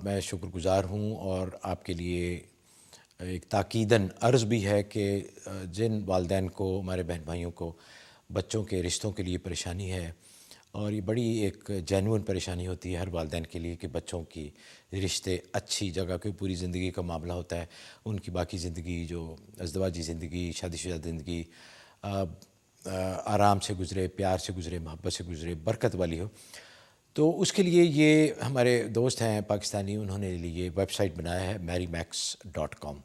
میں شکر گزار ہوں اور آپ کے لیے ایک تاکیداً عرض بھی ہے کہ جن والدین کو, ہمارے بہن بھائیوں کو بچوں کے رشتوں کے لیے پریشانی ہے, اور یہ بڑی ایک جینوئن پریشانی ہوتی ہے ہر والدین کے لیے کہ بچوں کی رشتے اچھی جگہ, کوئی پوری زندگی کا معاملہ ہوتا ہے, ان کی باقی زندگی جو ازدواجی زندگی, شادی شدہ زندگی آرام سے گزرے, پیار سے گزرے, محبت سے گزرے, برکت والی ہو. تو اس کے لیے یہ ہمارے دوست ہیں پاکستانی, انہوں نے یہ ویب سائٹ بنایا ہے marymax.com,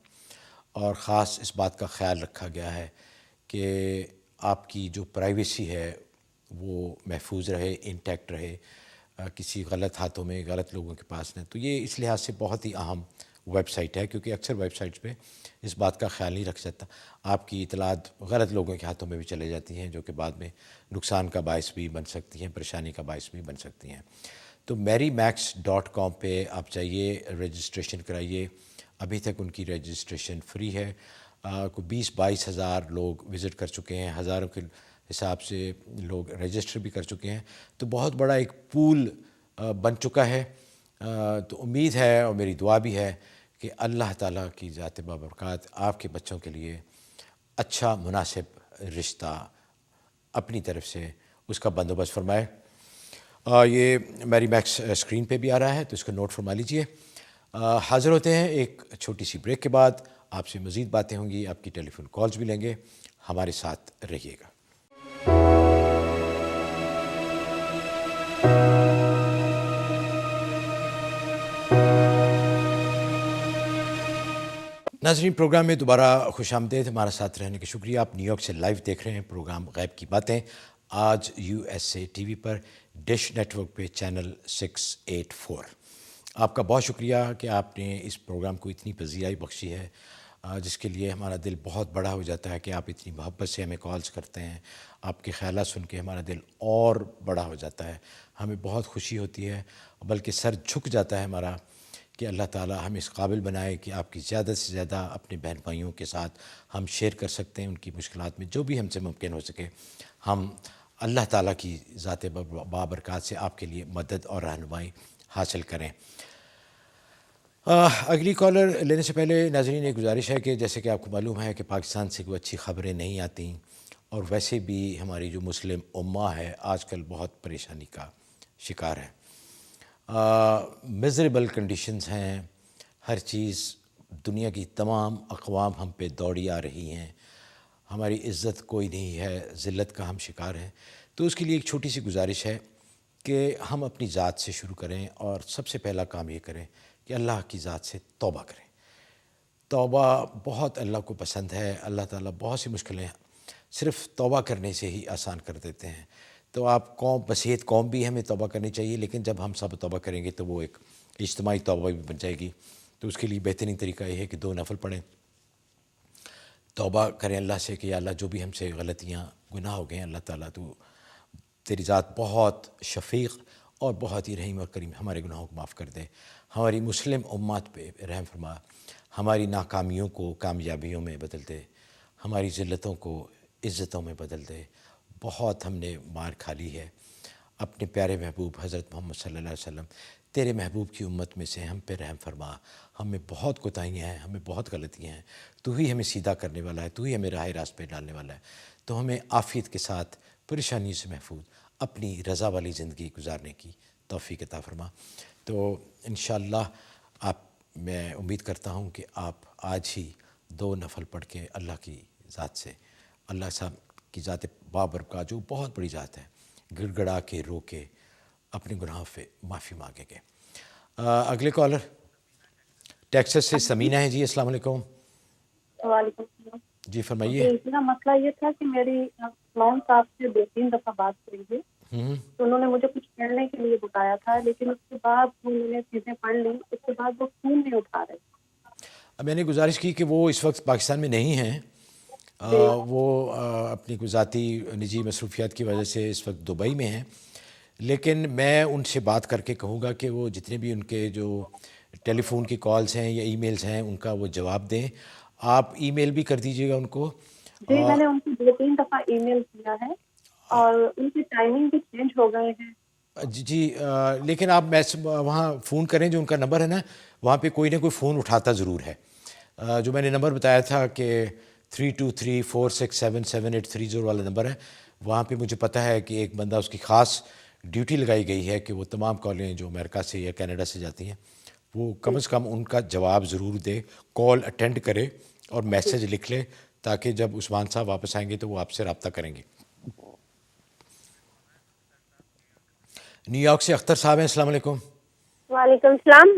اور خاص اس بات کا خیال رکھا گیا ہے کہ آپ کی جو پرائیویسی ہے وہ محفوظ رہے, انٹیکٹ رہے. کسی غلط ہاتھوں میں، غلط لوگوں کے پاس نہ. تو یہ اس لحاظ سے بہت ہی اہم ویب سائٹ ہے، کیونکہ اکثر ویب سائٹس پہ اس بات کا خیال نہیں رکھ سکتا. آپ کی اطلاعات غلط لوگوں کے ہاتھوں میں بھی چلے جاتی ہیں، جو کہ بعد میں نقصان کا باعث بھی بن سکتی ہیں، پریشانی کا باعث بھی بن سکتی ہیں. تو MaryMax.com پہ آپ جائیے، رجسٹریشن کرائیے. ابھی تک ان کی رجسٹریشن فری ہے. کو 20-22 ہزار لوگ وزٹ کر چکے ہیں، ہزاروں کے حساب سے لوگ رجسٹر بھی کر چکے ہیں. تو بہت بڑا ایک پول بن چکا ہے. تو امید ہے اور میری دعا بھی ہے کہ اللہ تعالیٰ کی ذات بابرکات آپ کے بچوں کے لیے اچھا مناسب رشتہ اپنی طرف سے اس کا بندوبست فرمائے. یہ میری میکس اسکرین پہ بھی آ رہا ہے، تو اس کو نوٹ فرما لیجئے. حاضر ہوتے ہیں ایک چھوٹی سی بریک کے بعد. آپ سے مزید باتیں ہوں گی، آپ کی ٹیلی فون کالز بھی لیں گے. ہمارے ساتھ رہیے گا. ناظرین، پروگرام میں دوبارہ خوش آمدید. ہمارا ساتھ رہنے کا شکریہ. آپ نیو یارک سے لائیو دیکھ رہے ہیں پروگرام غیب کی باتیں. آج USA TV پر ڈش نیٹ ورک پہ چینل 684. آپ کا بہت شکریہ کہ آپ نے اس پروگرام کو اتنی پذیرائی بخشی ہے، جس کے لیے ہمارا دل بہت بڑا ہو جاتا ہے کہ آپ اتنی محبت سے ہمیں کالز کرتے ہیں. آپ کے خیالات سن کے ہمارا دل اور بڑا ہو جاتا ہے. ہمیں بہت خوشی ہوتی ہے، بلکہ سر جھک جاتا ہے ہمارا کہ اللہ تعالیٰ ہمیں اس قابل بنائے کہ آپ کی زیادہ سے زیادہ اپنے بہن بھائیوں کے ساتھ ہم شیئر کر سکتے ہیں. ان کی مشکلات میں جو بھی ہم سے ممکن ہو سکے ہم اللہ تعالیٰ کی ذات بابرکات سے آپ کے لیے مدد اور رہنمائی حاصل کریں. اگلی کالر لینے سے پہلے ناظرین ایک گزارش ہے کہ جیسے کہ آپ کو معلوم ہے کہ پاکستان سے کوئی اچھی خبریں نہیں آتیں، اور ویسے بھی ہماری جو مسلم امہ ہے آج کل بہت پریشانی کا شکار ہے. میزریبل کنڈیشنز ہیں. ہر چیز، دنیا کی تمام اقوام ہم پہ دوڑی آ رہی ہیں. ہماری عزت کوئی نہیں ہے، ذلت کا ہم شکار ہیں. تو اس کے لیے ایک چھوٹی سی گزارش ہے کہ ہم اپنی ذات سے شروع کریں، اور سب سے پہلا کام یہ کریں کہ اللہ کی ذات سے توبہ کریں. توبہ بہت اللہ کو پسند ہے. اللہ تعالیٰ بہت سی مشکلیں صرف توبہ کرنے سے ہی آسان کر دیتے ہیں. تو آپ بصیرت قوم بھی ہمیں توبہ کرنی چاہیے، لیکن جب ہم سب توبہ کریں گے تو وہ ایک اجتماعی توبہ بھی بن جائے گی. تو اس کے لیے بہترین طریقہ یہ ہے کہ 2 نفل پڑھیں، توبہ کریں اللہ سے کہ یا اللہ جو بھی ہم سے غلطیاں گناہ ہو گئے ہیں، اللہ تعالیٰ تو تیری ذات بہت شفیق اور بہت ہی رحیم اور کریم، ہمارے گناہوں کو معاف کر دے. ہماری مسلم امت پہ رحم فرما. ہماری ناکامیوں کو کامیابیوں میں بدل دے، ہماری ذلتوں کو عزتوں میں بدل دے. بہت ہم نے مار کھا لی ہے. اپنے پیارے محبوب حضرت محمد صلی اللہ علیہ وسلم تیرے محبوب کی امت میں سے ہم پہ رحم فرما. ہمیں بہت کوتاہیاں ہیں، ہمیں بہت غلطیاں ہیں. تو ہی ہمیں سیدھا کرنے والا ہے، تو ہی ہمیں راہ راست پہ ڈالنے والا ہے. تو ہمیں عافیت کے ساتھ پریشانی سے محفوظ اپنی رضا والی زندگی گزارنے کی توفیق عطا فرما. تو انشاءاللہ میں امید کرتا ہوں کہ آپ آج ہی 2 نفل پڑھ کے اللہ کی ذات سے، اللہ صاحب کی ذات بابرکات جو بہت بڑی ذات ہے، گڑ گڑا کے رو کے اپنے گناہوں سے معافی مانگیں گے. اگلے کالر ٹیکساس سے سمینہ ہے. جی السلام علیکم. وعلیکم السلام. جی فرمائیے. میرا مسئلہ یہ تھا کہ میری مام صاحب سے 2-3 دفعہ بات کری ہے، تو انہوں نے مجھے کچھ پڑھنے کے لیے بتایا تھا، لیکن اس کے بعد میں نے چیزیں پڑھ لی، اس کے بعد وہ فون نہیں اٹھا رہے. میں نے گزارش کی کہ وہ اس وقت پاکستان میں نہیں ہیں. وہ اپنی کوئی ذاتی نجی مصروفیات کی وجہ سے اس وقت دبئی میں ہیں. لیکن میں ان سے بات کر کے کہوں گا کہ وہ جتنے بھی ان کے جو ٹیلی فون کی کالز ہیں یا ای میلز ہیں ان کا وہ جواب دیں. آپ ای میل بھی کر دیجیے گا ان کو. جی میں نے ان کو 2-3 دفعہ ای میل کیا ہے، اور ان کی ٹائمنگ بھی چینج ہو گئے ہیں. جی لیکن آپ وہاں فون کریں، جو ان کا نمبر ہے نا وہاں پہ کوئی نہ کوئی فون اٹھاتا ضرور ہے. جو میں نے نمبر بتایا تھا کہ 3234677830 والا نمبر ہے، وہاں پہ مجھے پتہ ہے کہ ایک بندہ اس کی خاص ڈیوٹی لگائی گئی ہے کہ وہ تمام کالیں جو امریکہ سے یا کینیڈا سے جاتی ہیں وہ کم از کم ان کا جواب ضرور دے، کال اٹینڈ کرے اور میسج لکھ لے، تاکہ جب عثمان صاحب واپس آئیں گے تو وہ آپ سے رابطہ کریں گے. نیو یارک سے اختر صاحب ہیں. السلام علیکم. وعلیکم السلام.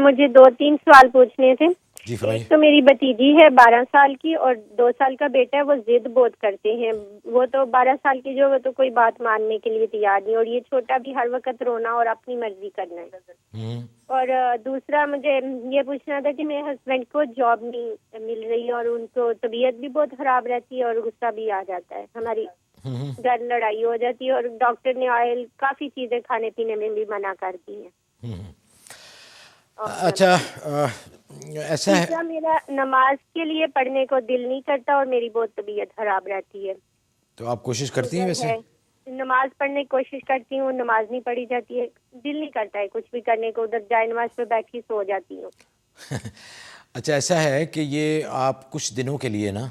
مجھے 2-3 سوال پوچھنے تھے. جی فرمائیے. تو میری بھتیجی ہے 12 سال کی اور 2 سال کا بیٹا ہے. وہ ضد بہت کرتے ہیں. وہ تو 12 سال کی جو وہ تو کوئی بات ماننے کے لیے تیار نہیں, اور یہ چھوٹا بھی ہر وقت رونا اور اپنی مرضی کرنا ہے. اور دوسرا مجھے یہ پوچھنا تھا کہ میرے ہسبینڈ کو جاب نہیں مل رہی اور ان کو طبیعت بھی بہت خراب رہتی ہے اور غصہ بھی آ جاتا ہے. ہماری گھر لڑائی ہو جاتی ہے اور ڈاکٹر نے آئل کافی چیزیں کھانے پینے میں بھی منع کر دی ہیں. اچھا ایسا ہے, میرا نماز کے لیے پڑھنے کو دل نہیں کرتا اور میری بہت طبیعت خراب رہتی ہے. تو آپ کوشش کرتی ہیں ویسے؟ نماز پڑھنے کی کوشش کرتی ہوں, نماز نہیں پڑھی جاتی ہے. دل نہیں کرتا ہے کچھ بھی کرنے کو, ادھر جائے نماز پہ بیٹھی سو جاتی ہوں. اچھا ایسا ہے کہ یہ آپ کچھ دنوں کے لیے نا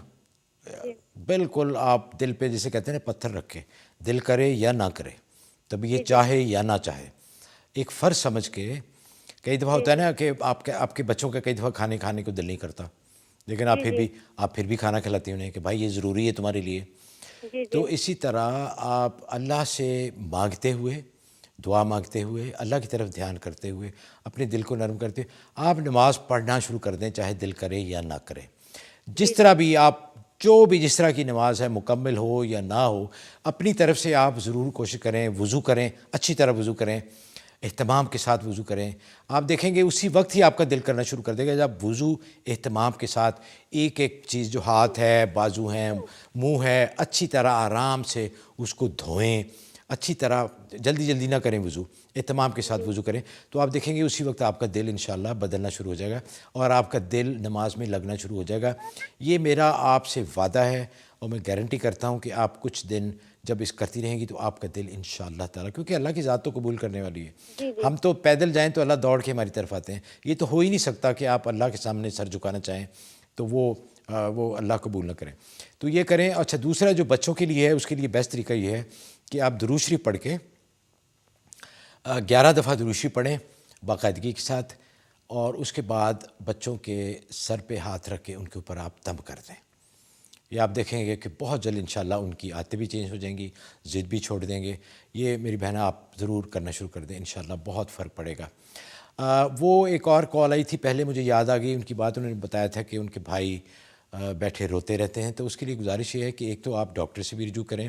بالکل آپ دل پہ جسے کہتے ہیں پتھر رکھیں, دل کرے یا نہ کرے, تب یہ چاہے یا نہ چاہے, ایک فرض سمجھ کے. کئی دفعہ ہوتا ہے نا کہ آپ کے بچوں کا کئی دفعہ کھانے کو دل نہیں کرتا, لیکن آپ پھر بھی کھانا کھلاتی انہیں کہ بھائی یہ ضروری ہے تمہارے لیے. تو اسی طرح آپ اللہ سے مانگتے ہوئے, دعا مانگتے ہوئے, اللہ کی طرف دھیان کرتے ہوئے, اپنے دل کو نرم کرتے ہوئے آپ نماز پڑھنا شروع کر دیں, چاہے دل کرے یا نہ کرے. جس طرح بھی آپ جس طرح کی نماز ہے مکمل ہو یا نہ ہو, اپنی طرف سے آپ ضرور کوشش کریں, وضو کریں, اچھی طرح وضو کریں, اہتمام کے ساتھ وضو کریں. آپ دیکھیں گے اسی وقت ہی آپ کا دل کرنا شروع کر دے گا جب وضو اہتمام کے ساتھ ایک ایک چیز جو ہاتھ ہے, بازو ہیں, منہ ہے, اچھی طرح آرام سے اس کو دھوئیں, اچھی طرح جلدی نہ کریں وضو, اہتمام کے ساتھ وضو کریں. تو آپ دیکھیں گے اسی وقت آپ کا دل انشاءاللہ بدلنا شروع ہو جائے گا اور آپ کا دل نماز میں لگنا شروع ہو جائے گا. یہ میرا آپ سے وعدہ ہے اور میں گارنٹی کرتا ہوں کہ آپ کچھ دن جب اس کرتی رہیں گی تو آپ کا دل انشاءاللہ تعالیٰ, کیونکہ اللہ کی ذات تو قبول کرنے والی ہے. ہم تو پیدل جائیں تو اللہ دوڑ کے ہماری طرف آتے ہیں. یہ تو ہو ہی نہیں سکتا کہ آپ اللہ کے سامنے سر جھکانا چاہیں تو وہ اللہ قبول نہ کریں. تو یہ کریں. اچھا دوسرا جو بچوں کے لیے ہے اس کے لیے بیسٹ طریقہ یہ ہے کہ آپ درود شریف پڑھ کے 11 دفعہ درود شریف پڑھیں باقاعدگی کے ساتھ, اور اس کے بعد بچوں کے سر پہ ہاتھ رکھ کے ان کے اوپر آپ دم کر دیں. یہ آپ دیکھیں گے کہ بہت جلد انشاءاللہ ان کی عادتیں بھی چینج ہو جائیں گی, ضد بھی چھوڑ دیں گے. یہ میری بہنیں آپ ضرور کرنا شروع کر دیں, انشاءاللہ بہت فرق پڑے گا. وہ ایک اور کال آئی تھی پہلے, مجھے یاد آ گئی ان کی بات. انہوں نے بتایا تھا کہ ان کے بھائی بیٹھے روتے رہتے ہیں. تو اس کے لیے گزارش یہ ہے کہ ایک تو آپ ڈاکٹر سے بھی رجوع کریں,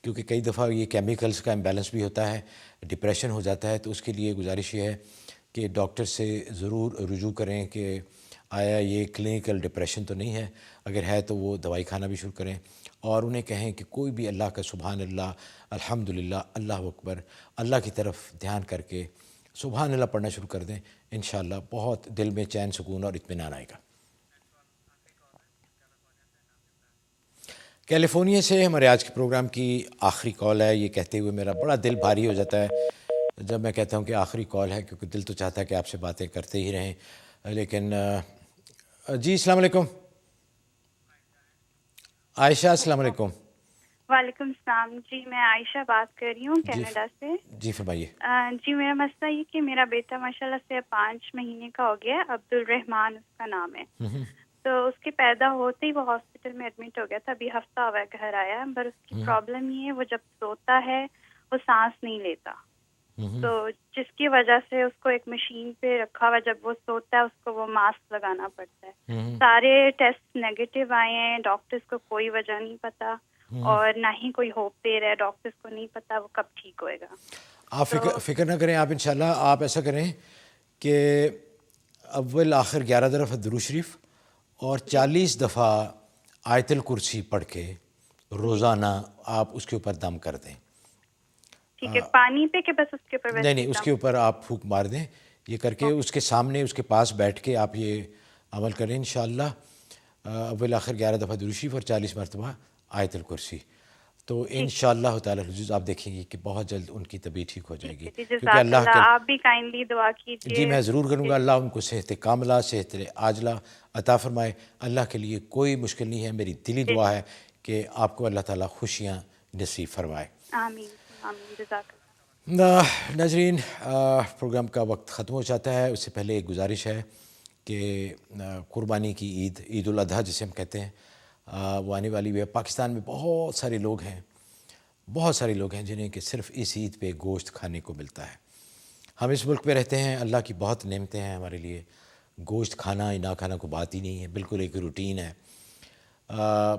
کیونکہ کئی دفعہ یہ کیمیکلز کا امبیلنس بھی ہوتا ہے, ڈپریشن ہو جاتا ہے. تو اس کے لیے گزارش یہ ہے کہ ڈاکٹر سے ضرور رجوع کریں کہ آیا یہ کلینکل ڈپریشن تو نہیں ہے, اگر ہے تو وہ دوائی کھانا بھی شروع کریں. اور انہیں کہیں کہ کوئی بھی اللہ کا سبحان اللہ, الحمدللہ, اللہ اکبر, اللہ کی طرف دھیان کر کے سبحان اللہ پڑھنا شروع کر دیں. انشاءاللہ بہت دل میں چین, سکون اور اطمینان آئے گا. کیلیفورنیا سے ہمارے آج کے پروگرام کی آخری کال ہے. یہ کہتے ہوئے میرا بڑا دل بھاری ہو جاتا ہے جب میں کہتا ہوں کہ آخری کال ہے, کیونکہ دل تو چاہتا ہے کہ آپ سے باتیں کرتے ہی رہیں. لیکن جی السلام علیکم عائشہ. السلام علیکم. وعلیکم السلام. جی میں عائشہ بات کر رہی ہوں کینیڈا سے. جی فرمائیے. جی میرا مسئلہ یہ کہ میرا بیٹا ماشاءاللہ سے 5 مہینے کا ہو گیا, عبدالرحمان اس کا نام ہے. تو اس کے پیدا ہوتے ہی وہ ہاسپٹل میں ایڈمٹ ہو گیا تھا. ابھی ہفتہ ہوا ہے گھر آیا, پر اس کی پرابلم یہ ہے وہ جب سوتا ہے وہ سانس نہیں لیتا. تو جس کی وجہ سے اس کو ایک مشین پہ رکھا ہوا, جب وہ سوتا ہے اس کو وہ ماسک لگانا پڑتا ہے. سارے ٹیسٹ نیگیٹو آئے ہیں, ڈاکٹرز کو کوئی وجہ نہیں پتا اور نہ ہی کوئی ہوپ دے رہا ہے. ڈاکٹرز کو نہیں پتا وہ کب ٹھیک ہوئے گا. آپ فکر نہ کریں. آپ انشاءاللہ آپ ایسا کریں کہ اول آخر 11 دفعہ درود شریف اور 40 دفعہ آیت الکرسی پڑھ کے روزانہ آپ اس کے اوپر دم کر دیں. ٹھیک ہے, پانی پہ کہ بس اس کے اوپر؟ نہیں, اس کے اوپر آپ پھونک مار دیں. یہ کر کے اس کے سامنے اس کے پاس بیٹھ کے آپ یہ عمل کریں انشاءاللہ. اول آخر 11 دفعہ درود شریف اور 40 مرتبہ آیت الکرسی. تو انشاءاللہ تعالی حضور آپ دیکھیں گے کہ بہت جلد ان کی طبیعت ٹھیک ہو جائے گی. کیونکہ اللہ کے آپ بھی کائنڈلی دعا کیجیے. جی میں ضرور کروں گا. اللہ ان کو صحت کاملہ, صحت عاجلہ عطا فرمائے. اللہ کے لیے کوئی مشکل نہیں ہے. میری دلی دعا ہے کہ آپ کو اللہ تعالیٰ خوشیاں نصیب فرمائے. آمین آمین. جزاک ناظرین پروگرام کا وقت ختم ہو جاتا ہے. اس سے پہلے ایک گزارش ہے کہ قربانی کی عید الاضحیٰ جسے ہم کہتے ہیں وہ آنے والی ہے. پاکستان میں بہت سارے لوگ ہیں جنہیں کہ صرف اس عید پہ گوشت کھانے کو ملتا ہے. ہم اس ملک پہ رہتے ہیں, اللہ کی بہت نعمتیں ہیں ہمارے لیے, گوشت کھانا یا نہ کھانا کوئی بات ہی نہیں ہے، بالکل ایک روٹین ہے۔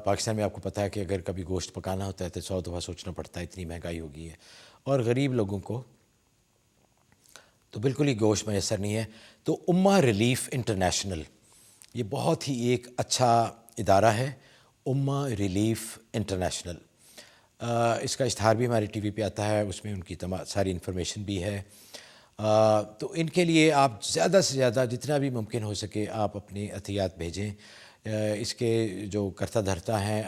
پاکستان میں آپ کو پتہ ہے کہ اگر کبھی گوشت پکانا ہوتا ہے تو 100 دفعہ سوچنا پڑتا ہے، اتنی مہنگائی ہو گئی ہے، اور غریب لوگوں کو تو بالکل ہی گوشت میسر نہیں ہے۔ تو امہ ریلیف انٹرنیشنل یہ بہت ہی ایک اچھا ادارہ ہے، امہ ریلیف انٹرنیشنل۔ اس کا اشتہار بھی ہمارے ٹی وی پہ آتا ہے، اس میں ان کی ساری انفارمیشن بھی ہے۔ تو ان کے لیے آپ زیادہ سے زیادہ جتنا بھی ممکن ہو سکے آپ اپنی عطیات بھیجیں۔ اس کے جو کرتا دھرتا ہیں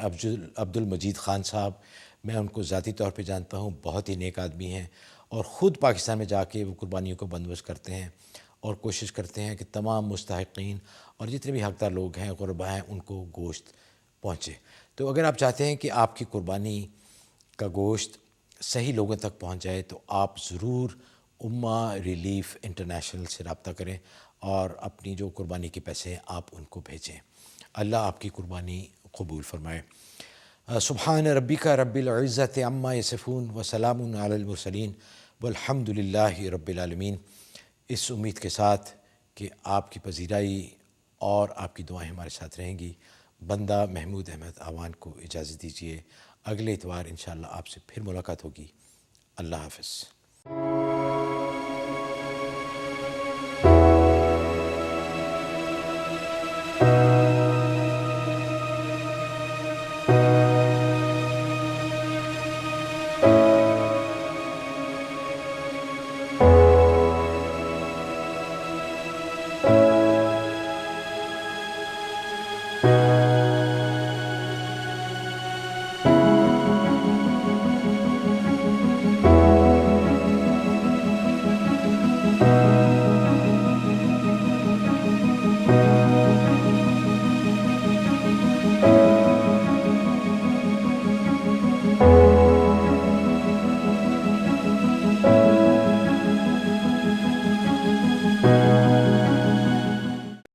عبد المجید خان صاحب، میں ان کو ذاتی طور پہ جانتا ہوں، بہت ہی نیک آدمی ہیں، اور خود پاکستان میں جا کے وہ قربانیوں کو بندوبست کرتے ہیں اور کوشش کرتے ہیں کہ تمام مستحقین اور جتنے بھی حقدار لوگ ہیں، غربا ہیں، ان کو گوشت پہنچے۔ تو اگر آپ چاہتے ہیں کہ آپ کی قربانی کا گوشت صحیح لوگوں تک پہنچ جائے تو آپ ضرور امہ ریلیف انٹرنیشنل سے رابطہ کریں اور اپنی جو قربانی کے پیسے ہیں آپ ان کو بھیجیں۔ اللہ آپ کی قربانی قبول فرمائے۔ سبحان ربک رب العزت عما یصفون وسلام علی المرسلین والحمد للہ رب العالمین۔ اس امید کے ساتھ کہ آپ کی پذیرائی اور آپ کی دعائیں ہمارے ساتھ رہیں گی، بندہ محمود احمد آوان کو اجازت دیجیے۔ اگلے اتوار انشاءاللہ آپ سے پھر ملاقات ہوگی۔ اللہ حافظ۔